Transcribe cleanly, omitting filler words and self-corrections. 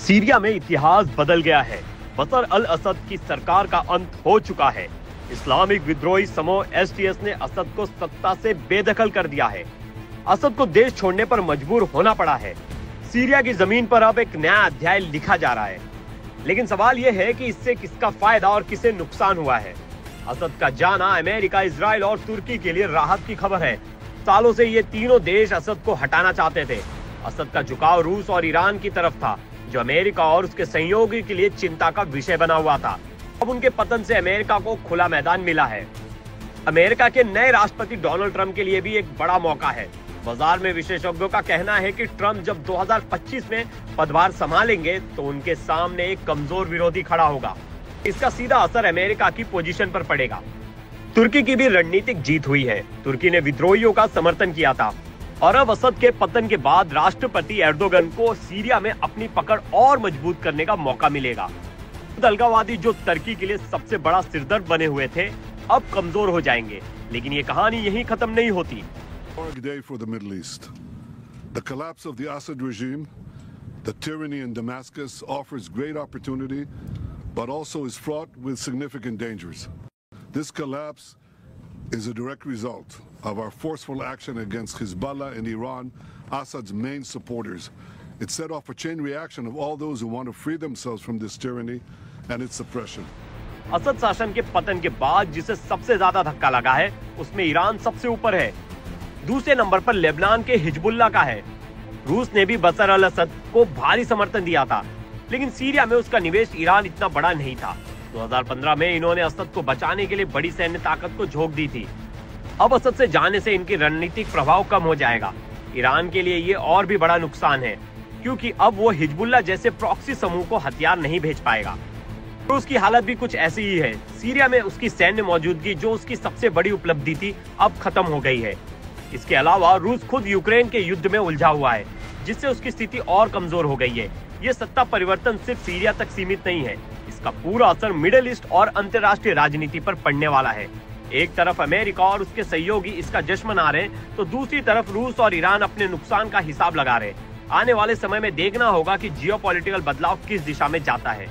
Syria में इतिहास बदल गया है। बशर अल असद की सरकार का अंत हो चुका है। इस्लामिक विद्रोही समूह एसटीएस ने असद को सत्ता से बेदखल कर दिया है। असद को देश छोड़ने पर मजबूर होना पड़ा है। सीरिया की जमीन पर अब एक नया अध्याय लिखा जा रहा है। लेकिन सवाल यह है कि इससे किसका फायदा और किसे नुकसान हुआ है। असद का जाना अमेरिका, इजराइल और तुर्की के लिए राहत की खबर है। सालों से ये तीनों देश असद को हटाना चाहते थे। असद का झुकाव रूस और ईरान की तरफ था, जो अमेरिका और उसके सहयोगी के लिए चिंता का विषय बना हुआ था। अब उनके पतन से अमेरिका को खुला मैदान मिला है। अमेरिका के नए राष्ट्रपति डोनाल्ड ट्रंप के लिए भी एक बड़ा मौका है। बाजार में विशेषज्ञों का कहना है कि ट्रंप जब 2025 में पदभार संभालेंगे तो उनके सामने एक कमजोर विरोधी खड़ा होगा। इसका सीधा असर अमेरिका की पोजीशन पर पड़ेगा। तुर्की की भी रणनीतिक जीत हुई है। तुर्की ने विद्रोहियों का समर्थन किया था और अब असद के पतन के बाद राष्ट्रपति एर्दोगन को सीरिया में अपनी पकड़ और मजबूत करने का मौका मिलेगा। अलगाववादी जो तुर्की के लिए सबसे बड़ा सिरदर्द बने हुए थे, अब कमजोर हो जाएंगे। लेकिन ये कहानी यहीं खत्म नहीं होती। Day for the Middle East. The collapse of the Assad regime, the tyranny in Damascus offers great opportunity, but also is fraught with significant dangers. This collapse is a direct result of our forceful action against Hezbollah in Iran, Assad's main supporters. It set off a chain reaction of all those who want to free themselves from this tyranny and its suppression. Asad शासन के पतन के बाद जिसे सबसे ज्यादा धक्का लगा है, उसमें ईरान सबसे ऊपर है। दूसरे नंबर पर लेबनान के हिजबुल्लाह का है। रूस ने भी बशर अल असद को भारी समर्थन दिया था, लेकिन सीरिया में उसका निवेश ईरान इतना बड़ा नहीं था। 2015 में इन्होंने असद को बचाने के लिए बड़ी सैन्य ताकत को झोंक दी थी। अब असद से जाने से इनकी रणनीतिक प्रभाव कम हो जाएगा। ईरान के लिए ये और भी बड़ा नुकसान है, क्योंकि अब वो हिजबुल्लाह जैसे प्रॉक्सी समूह को हथियार नहीं भेज पाएगा। रूस की हालत भी कुछ ऐसी ही है। सीरिया में उसकी सैन्य मौजूदगी, जो उसकी सबसे बड़ी उपलब्धि थी, अब खत्म हो गई है। इसके अलावा रूस खुद यूक्रेन के युद्ध में उलझा हुआ है, जिससे उसकी स्थिति और कमजोर हो गई है। ये सत्ता परिवर्तन सिर्फ सीरिया तक सीमित नहीं है, इसका पूरा असर मिडिल ईस्ट और अंतर्राष्ट्रीय राजनीति पर पड़ने वाला है। एक तरफ अमेरिका और उसके सहयोगी इसका जश्न मना रहे हैं, तो दूसरी तरफ रूस और ईरान अपने नुकसान का हिसाब लगा रहे हैं। आने वाले समय में देखना होगा कि जियोपॉलिटिकल बदलाव किस दिशा में जाता है।